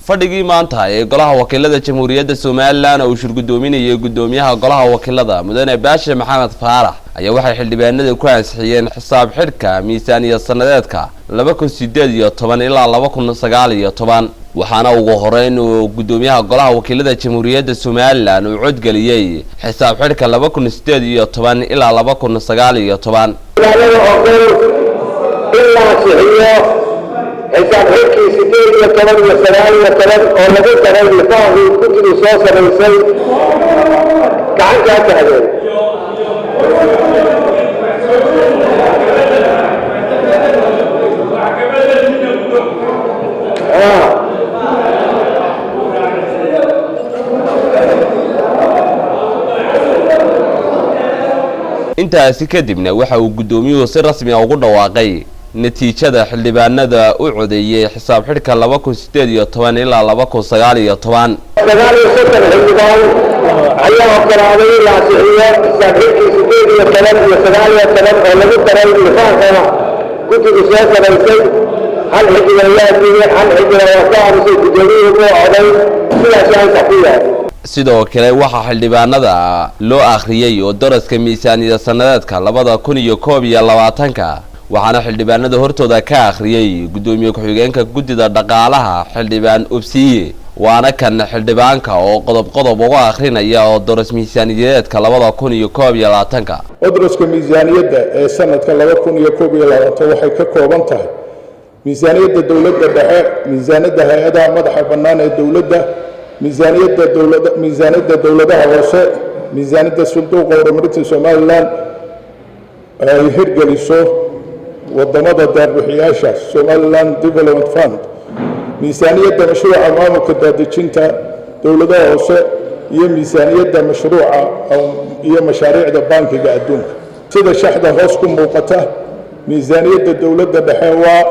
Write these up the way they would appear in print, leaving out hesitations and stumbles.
fadhigii maanta ee golaha wakiilada Jamhuuriyadda Soomaaliland oo shirgudoominayay gudoomiyaha golaha wakiilada Mudane Baashe Maxamed Faarax ayaa waxay xildhibaanada ku ansixiyeen xisaab xidhka miisaaniyad sanadeedka 2018 ilaa 2019 waxaana ugu horeyn uu gudoomiyaha golaha wakiilada Jamhuuriyadda Soomaaliland uu codgeliyay xisaab xidhka 2018 ilaa 2019 حساب حكي سيدي يتمنى وسلام وسلام أو لقيت أنا اللي كنت نصوص رئيسي كعن جاءت هذول intaasi kadibna waxa uu gudoomiyuhu si rasmi ah ugu dhawaaqay natiijada xildhibaanada u codeeyay xisaab xidhka 2018 ilaa 2019 xildhibaan ayaa qaraabay la saxiixay xisaab xidhka 2019 oo lagu daray nifaaqana guddiga soo sareysay hal xildhibaan hal xildhibaan ka arisay gudoomiyuhu oo coday sidaas ay taxiyay sidoo kale waxa xildhibaanada loo akhriyay oo daraska miisaaniyada sanadeedka 2021 waxaana xildhibaanada hortooda ka akhriyay gudoomiye ku-xigeenka guddida dhaqaalaha xildhibaan Obsiye waana kan xildhibaanka oo qodob uga akhrinaya oo daras miisaaniyadeedka 2021 daraska miisaaniyada ee sanadka 2021 waxay ka kooban tahay miisaaniyada dawladda dhexe miisaaniyada hay'adaha madaxa bannaan ee dawladda miisaaniyada dawladaha hoose miisaaniyada sanduuqa horumarinta Soomaaliland ay hirgeliso wadamada daarbixiyaasha Somaliland Development Fund miisaaniyada mashruuca maamulka daadejinta dawladaha hoose iyo miisaaniyada mashruuca iyo mashaariicda bankiga adduunka sida shaxda hoos ku muuqata miisaaniyada dawladda dhexe waa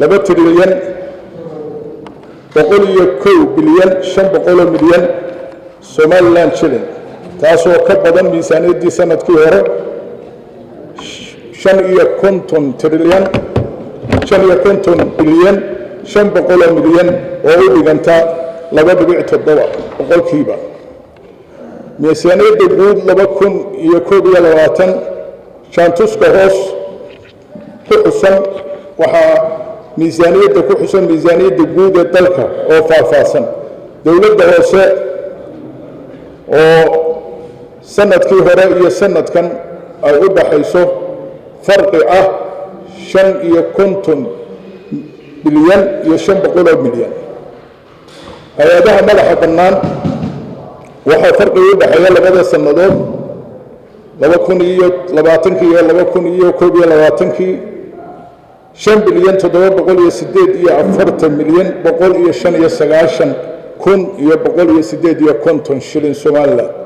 2 trilyan 101 bilyan 500 milyan Somaliland shilling taasoo ka badan miisaaniyadii sanadkii hore 50 trilyan 50 bilyan 500 milyan oo u dhiganta 2.7% miisaaniyadda guud 2021 shantuska hoos ku xusan waxaa miisaaniyadda ku xusan miisaaniyadda guud ee dalka oo faahfaahsan dawladda hoose oo sanadkii hore iyo sanadkan ay u dhaxayso فرق 50 بليون iyo 500 milyan hay'adaha madaxa bannaan waxa farqi u dhaxeeya labada sanadood 2020 iyo 2021 5 bilyan 708 milyan 195 kun iyo 108 shilin Soomaaliland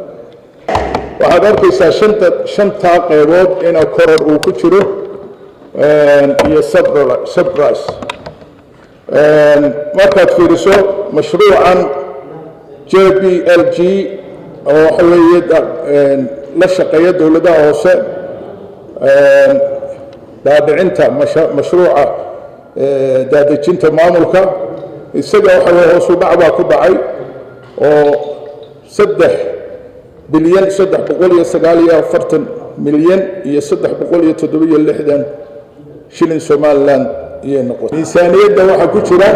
waxaad arkaysaa shanta qaybood in koror uu ku jiro iyo subprice markaad fiiriso mashruucan JPLG oo waxa weeye la shaqeeya dawladaha hoose daadinta mashruuca daadejinta maamulka isaga waxa weeye hoos u dhac ku dhacay oo 3 bilyan 349 milyan iyo 367 shilin Somaliland iyo noqon miisaaniyadda waxa ku jira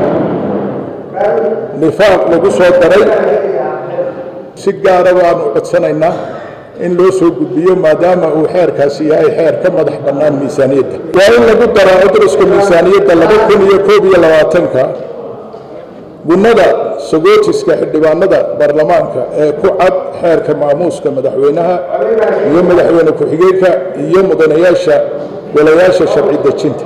nifaaq lagu soo daray si gaar ah aan u codsanaynaa in loo soo gudbiyo maadaama uu xeerkaasi yahay xeer ka madax bannaan miisaaniyadda waa in lagu daraa daraska miisaaniyadda 2021 bunada sagootiska xildhibaanada baarlamaanka ee ku cad xeerka maamuuska madaxweynaha iyo madaxweyne ku-xigeenka iyo mudanayaasha golayaasha sharci dejinta